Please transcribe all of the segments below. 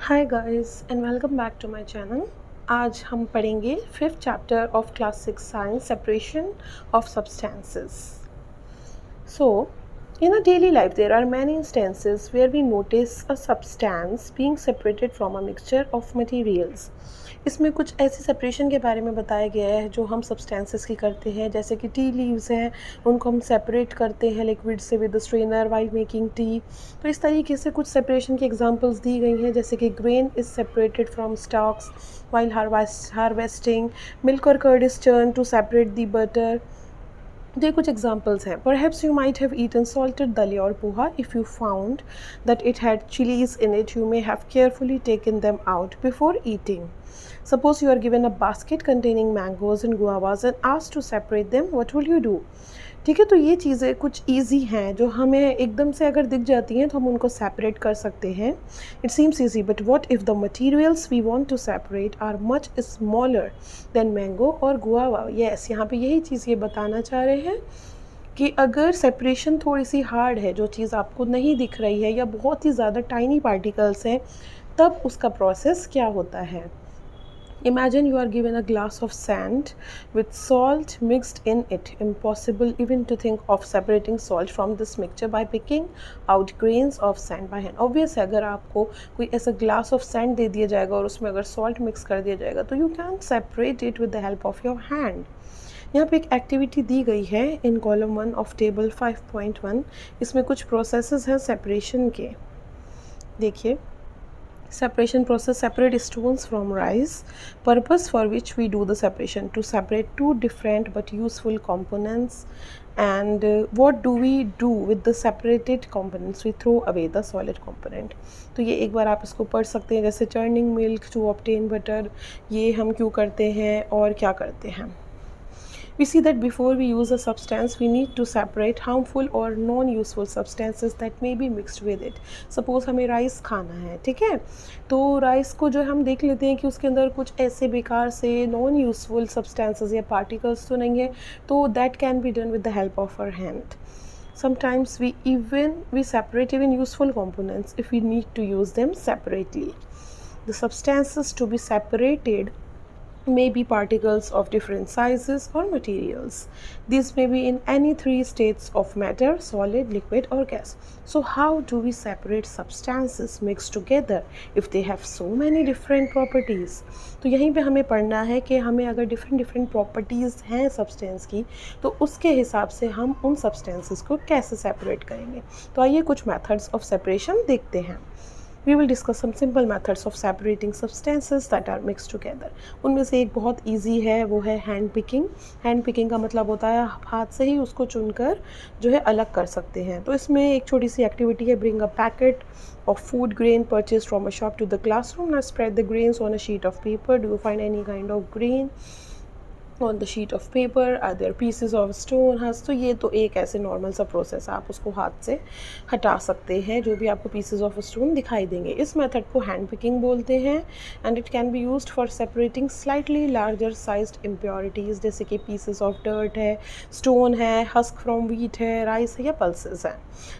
Hi guys and welcome back to my channel. आज हम पढ़ेंगे fifth chapter of class 6 science separation of substances. So, in a daily life, there are many instances where we notice a substance being separated from a mixture of materials. इसमें कुछ ऐसी separation के बारे में बताया गया है जो हम सब्सटेंसेस की करते हैं, जैसे कि टी लीव्स हैं, उनको हम सेपरेट करते हैं लिक्विड से with strainer while making tea. तो इस तरीके से कुछ सेपरेशन की एग्जांपल्स दी गई हैं, जैसे कि grain is separated from stalks while harvesting, milk और curd is churn to separate the butter. ये कुछ एग्जाम्पल्स हैं। Perhaps you might have eaten salted dalia or poha. If you found that it had chilies in it, you may have carefully taken them out before eating. Suppose you are given a basket containing mangoes and guavas and asked to separate them. What will you do? ठीक है, तो ये चीज़ें कुछ easy हैं जो हमें एकदम से अगर दिख जाती हैं तो हम उनको सेपरेट कर सकते हैं। It seems easy, but what if the materials we want to separate are much smaller than mango और गुआवा। यस, यहाँ पे यही चीज़ ये बताना चाह रहे हैं कि अगर सेपरेशन थोड़ी सी हार्ड है, जो चीज़ आपको नहीं दिख रही है या बहुत ही ज़्यादा टाइनी पार्टिकल्स हैं, तब उसका प्रोसेस क्या होता है। Imagine you are given a glass of sand with salt mixed in it. Impossible even to think of separating salt from this mixture by picking out grains of sand by hand. Obvious है, अगर आपको कोई ऐसा glass of sand दे दिया जाएगा और उसमें अगर salt mix कर दिया जाएगा तो you can separate it with the help of your hand. यहाँ पे एक एक्टिविटी दी गई है इन कॉलम 1 ऑफ टेबल 5.1। इसमें कुछ प्रोसेसेस हैं सेपरेशन के। देखिए, separation process: separate stones from rice. Purpose for which we do the separation: to separate two different but useful components. And what do we do with the separated components? We throw away the solid component. तो ये एक बार आप इसको पढ़ सकते हैं, जैसे churning milk to obtain butter, ये हम क्यों करते हैं और क्या करते हैं। We see that before we use a substance, we need to separate harmful or non-useful substances that may be mixed with it. Suppose हमें राइस खाना है, ठीक है, तो राइस को जो हम देख लेते हैं कि उसके अंदर कुछ ऐसे बेकार से नॉन यूजफुल सब्सटेंसेस या पार्टिकल्स तो नहीं है, तो that can be done with the help of our hand. Sometimes we separate even useful components if we need to use them separately. The substances to be separated may be particles of different sizes or materials. These may be in any three states of matter: solid, liquid or gas. So how do we separate substances mixed together if they have so many different properties? तो यहीं पे हमें पढ़ना है कि हमें अगर different properties हैं substance की, तो उसके हिसाब से हम उन substances को कैसे separate करेंगे। तो आइए कुछ methods of separation देखते हैं। We will discuss some simple methods of separating substances that are mixed together. उनमें से एक बहुत easy है, वो है hand picking. Hand picking का मतलब होता है हाथ से ही उसको चुनकर जो है अलग कर सकते हैं। तो इसमें एक छोटी सी एक्टिविटी है: bring a packet of food grain purchased from a shop to the classroom. Now spread the grains on a sheet of paper. Do you find any kind of grain on the sheet of paper? Are there pieces of stone? हाँ, तो ये तो एक ऐसे normal सा process, आप उसको हाथ से हटा सकते हैं जो भी आपको पीसेस ऑफ स्टोन दिखाई देंगे। इस मेथड को हैंड पिकिंग बोलते हैं and it can be used for separating slightly larger sized impurities, जैसे कि पीसेस ऑफ डर्ट है, स्टोन है, हस्क फ्रॉम व्हीट है, राइस है या पल्सेस हैं।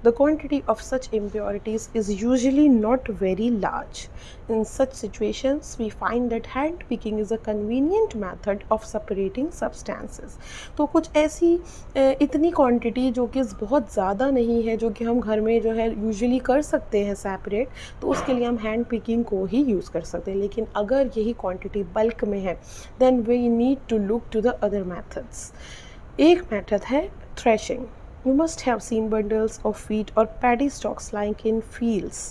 The quantity of such impurities is usually not very large. In such situations, we find that hand picking is a convenient method of separating substances. तो कुछ ऐसी इतनी quantity जो कि बहुत ज़्यादा नहीं है, जो कि हम घर में जो है यूजुअली कर सकते हैं सेपरेट, तो उसके लिए हम हैंड पिकिंग को ही यूज़ कर सकते हैं। लेकिन अगर यही क्वांटिटी बल्क में है, then we need to look to the other methods. एक मेथड है threshing. You must have seen bundles of wheat or paddy stalks lying in fields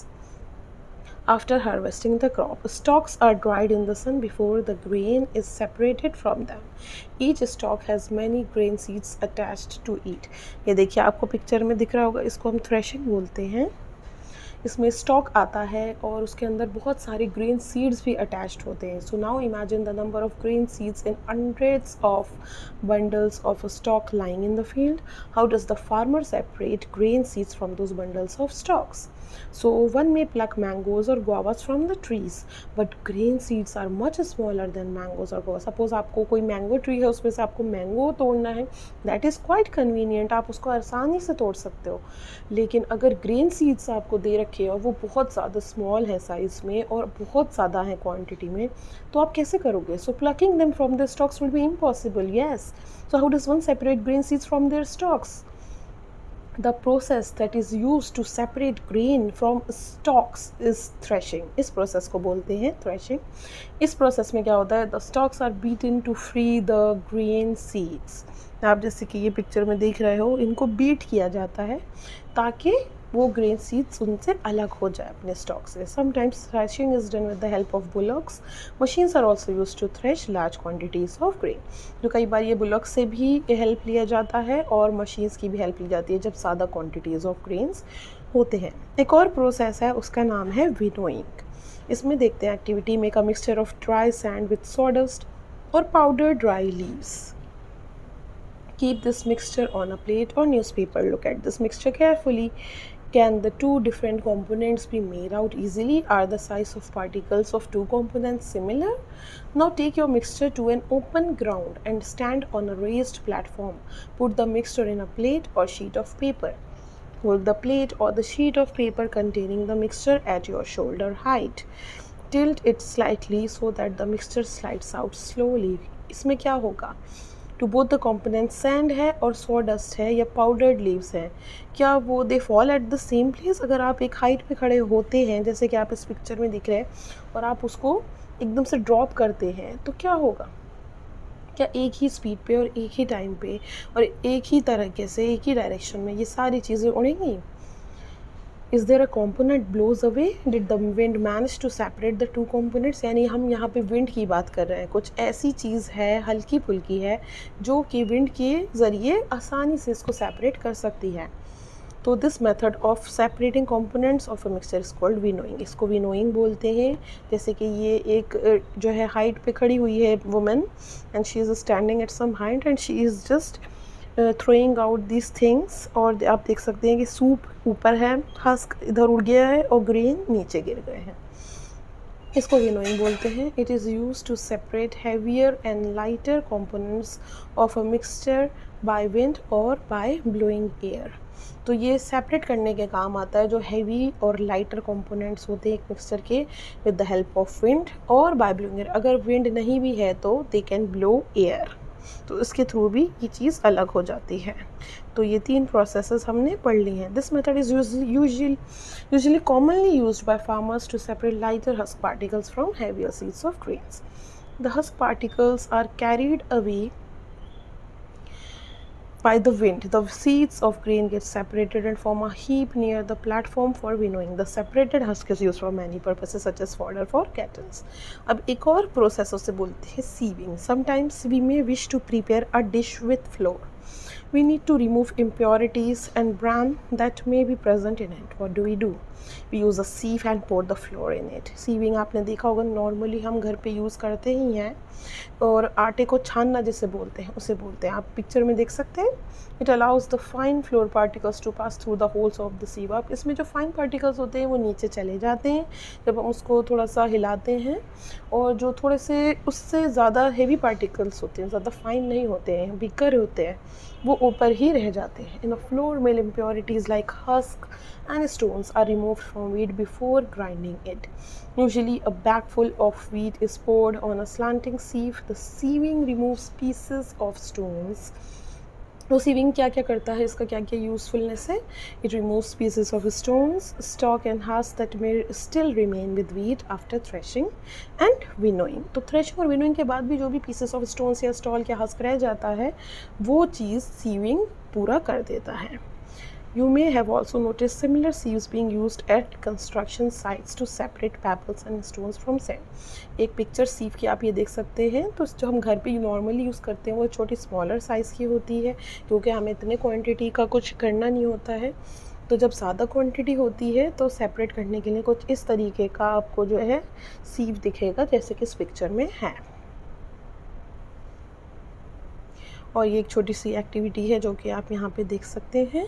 after harvesting the crop. Stalks are dried in the sun before the grain is separated from them. Each stalk has many grain seeds attached to it. ये देखिए, आपको picture में दिख रहा होगा, इसको हम threshing बोलते हैं। इसमें स्टॉक आता है और उसके अंदर बहुत सारे ग्रेन सीड्स भी अटैच्ड होते हैं. So now imagine the number of grain seeds in hundreds of bundles of stock lying in the field. How does the farmer separate grain seeds from those bundles of stocks? So one may pluck mangoes or guavas from the trees, but grain seeds are much smaller than mangoes or guavas. Suppose आपको कोई mango tree है, उसमें से आपको mango तोड़ना है, that is quite convenient, आप उसको आसानी से तोड़ सकते हो. लेकिन अगर ग्रेन सीड्स आपको दे रखे हैं और वो बहुत ज़्यादा स्मॉल है साइज़ में और बहुत ज़्यादा है क्वांटिटी में, तो आप कैसे करोगे? So plucking them from the stalks will be impossible. Yes. So how does one separate grain seeds from their stalks? The process that is used to separate grain from stalks is threshing. इस process को बोलते हैं threshing. इस process में क्या होता है? The stalks are beaten to free the grain seeds. आप जैसे कि ये पिक्चर में देख रहे हो, इनको बीट किया जाता है ताकि वो ग्रेन सीड्स उनसे अलग हो जाए अपने स्टॉक से. Sometimes threshing is done with the help of bullocks. Machines are also use to thresh large quantities of grain. जो कई बार ये बुलॉक्स से भी हेल्प लिया जाता है और मशीन्स की भी हेल्प ली जाती है जब ज़्यादा क्वांटिटीज़ ऑफ ग्रेन्स होते हैं. एक और प्रोसेस है, उसका नाम है विनोइंग. इसमें देखते हैं activity make a mixture of dry sand with sawdust और powder dry leaves. Keep this mixture on a plate or newspaper. Look at this mixture carefully. Can the two different components be made out easily? Are the size of particles of two components similar? Now take your mixture to an open ground and stand on a raised platform. Put the mixture in a plate or sheet of paper. Hold the plate or the sheet of paper containing the mixture at your shoulder height. Tilt it slightly so that the mixture slides out slowly. इसमें क्या होगा? To both the component sand है और sawdust है या powdered leaves हैं, क्या वो they fall at the same place? अगर आप एक हाइट पे खड़े होते हैं जैसे कि आप इस पिक्चर में दिख रहे हैं और आप उसको एकदम से ड्रॉप करते हैं तो क्या होगा? क्या एक ही स्पीड पे और एक ही टाइम पे और एक ही तरीके से एक ही डायरेक्शन में ये सारी चीज़ें उड़ेंगी? Is there a component blows away? Did the wind manage to separate the two components? यानी हम यहाँ पे विंड की बात कर रहे हैं. कुछ ऐसी चीज़ है हल्की फुल्की है जो कि विंड के ज़रिए आसानी से इसको सेपरेट कर सकती है. तो this method of separating components of a mixture is called winnowing. इसको विनोइंग बोलते हैं. जैसे कि ये एक जो है हाइट पे खड़ी हुई है women and she is standing at some height and she is just throwing out this things. और आप देख सकते हैं कि सूप ऊपर है, हस्क इधर उड़ गया है और ग्रेन नीचे गिर गए हैं. इसको विनोइंग बोलते हैं. It is use to separate heavier and lighter components of a mixture by wind और बाय ब्लोइंग एयर. तो ये सेपरेट करने के काम आता है जो हैवी और लाइटर कंपोनेंट्स होते हैं एक मिक्सचर के with the help of wind और बाय ब्लोइंग एयर. अगर विंड नहीं भी है तो दे कैन ब्लो एयर, तो इसके थ्रू भी ये चीज़ अलग हो जाती है. तो ये 3 प्रोसेसेस हमने पढ़ ली हैं. This method is usually commonly used by farmers to separate lighter husk particles from heavier seeds of grains. The husk particles are carried away by the wind. The seeds of grain get separated and form a heap near the platform for winnowing. The separated husk is used for many purposes such as fodder for cattle. अब एक और process उसे बोलते हैं sieving. Sometimes we may wish to prepare a dish with flour. We need to remove impurities and bran that may be present in it. What do? We use a sieve and pour the flour in it. Sieving आपने देखा होगा, normally हम घर पे use करते ही हैं. और आटे को छानना जिसे बोलते हैं उसे बोलते हैं. आप पिक्चर में देख सकते हैं. It allows the fine flour particles to pass through the holes of the sieve. आप इसमें जो फाइन पार्टिकल्स होते हैं वो नीचे चले जाते हैं जब हम उसको थोड़ा सा हिलाते हैं, और जो थोड़े से उससे ज़्यादा हेवी पार्टिकल्स होते हैं, ज़्यादा फाइन नहीं होते हैं, बिकर होते हैं, वो ऊपर ही रह जाते हैं. In a flour mill impurities like husk and stones are removed from wheat before grinding it. Usually a bag full of wheat is poured on a slanting sieve. The sieving removes pieces of stones. तो sieving क्या क्या करता है, इसका क्या क्या usefulness है? It removes pieces of stones, stalk and husks that may still remain with wheat after threshing and winnowing. तो threshing और winnowing के बाद भी जो भी pieces of stones या stalk या husk रह जाता है वो चीज़ sieving पूरा कर देता है. You may have also noticed similar sieves being used at construction sites to separate pebbles and stones from sand. एक पिक्चर सीव की आप ये देख सकते हैं. तो जो हम घर पे नॉर्मली यूज़ करते हैं वो छोटी स्मॉलर साइज़ की होती है क्योंकि हमें इतने क्वांटिटी का कुछ करना नहीं होता है. तो जब ज़्यादा क्वांटिटी होती है तो सेपरेट करने के लिए कुछ इस तरीके का आपको जो है सीव दिखेगा जैसे कि इस पिक्चर में है. और ये एक छोटी सी एक्टिविटी है जो कि आप यहाँ पे देख सकते हैं।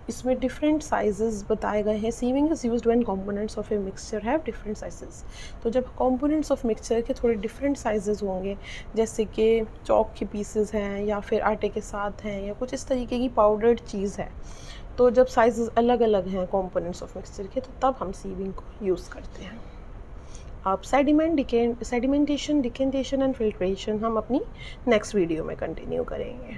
इसमें डिफरेंट साइजेस बताए गए हैं। Sieving is used when components of a mixture have different sizes. तो जब कंपोनेंट्स ऑफ मिक्सचर के थोड़े डिफरेंट साइजेस होंगे, जैसे कि चॉक के पीसेस हैं या फिर आटे के साथ हैं या कुछ इस तरीके की पाउडर्ड चीज़ है, तो जब साइजेस अलग अलग हैं कंपोनेंट्स ऑफ मिक्सचर के, तो तब हम सीविंग को यूज़ करते हैं। अब सेडिमेंटेशन, डिकेंटेशन एंड फिल्ट्रेशन हम अपनी नेक्स्ट वीडियो में कंटिन्यू करेंगे।